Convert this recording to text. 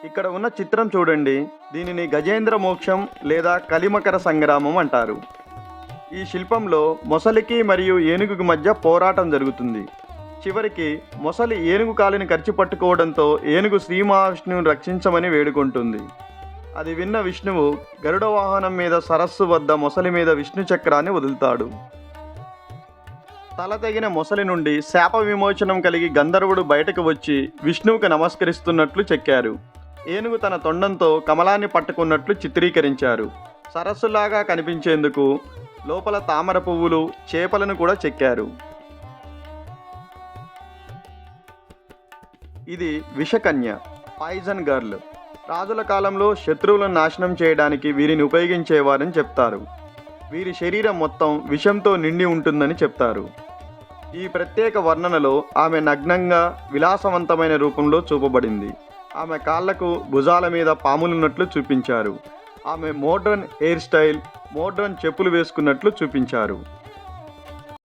ఇక్కడ ఉన్న చిత్రం చూడండి. దీనిని గజేంద్ర మోక్షం లేదా కలిమకర సంగ్రామం అంటారు. ఈ శిల్పంలో మొసలికి మరియు ఏనుగుకి మధ్య పోరాటం జరుగుతుంది. చివరికి మొసలి ఏనుగు కాలిని కరిచి పట్టుకోవడంతో ఏనుగు శ్రీ మహావిష్ణువుని రక్షించమని వేడుకుంటుంది. అది విన్న విష్ణువు గరుడ వాహనం మీద సరస్సు వద్ద మొసలి మీద విష్ణు చక్రాన్ని వదులుతాడు. తల తెగిన మొసలి నుండి శాప విమోచనం కలిగి గంధర్వుడు బయటకు వచ్చి విష్ణువుకు నమస్కరిస్తున్నట్లు చెక్కారు. ఏనుగు తన తొండంతో కమలాన్ని పట్టుకున్నట్లు చిత్రీకరించారు. సరస్సులాగా కనిపించేందుకు లోపల తామర పువ్వులు, చేపలను కూడా చెక్కారు. ఇది విషకన్య, పాయిజన్ గర్ల్. రాజుల కాలంలో శత్రువులను నాశనం చేయడానికి వీరిని ఉపయోగించేవారని చెప్తారు. వీరి శరీరం మొత్తం విషంతో నిండి ఉంటుందని చెప్తారు. ఈ ప్రత్యేక వర్ణనలో ఆమె నగ్నంగా విలాసవంతమైన రూపంలో చూపబడింది. ఆమె కాళ్లకు, భుజాల మీద పాములున్నట్లు చూపించారు. ఆమె మోడ్రన్ హెయిర్ స్టైల్, మోడ్రన్ చెప్పులు వేసుకున్నట్లు చూపించారు.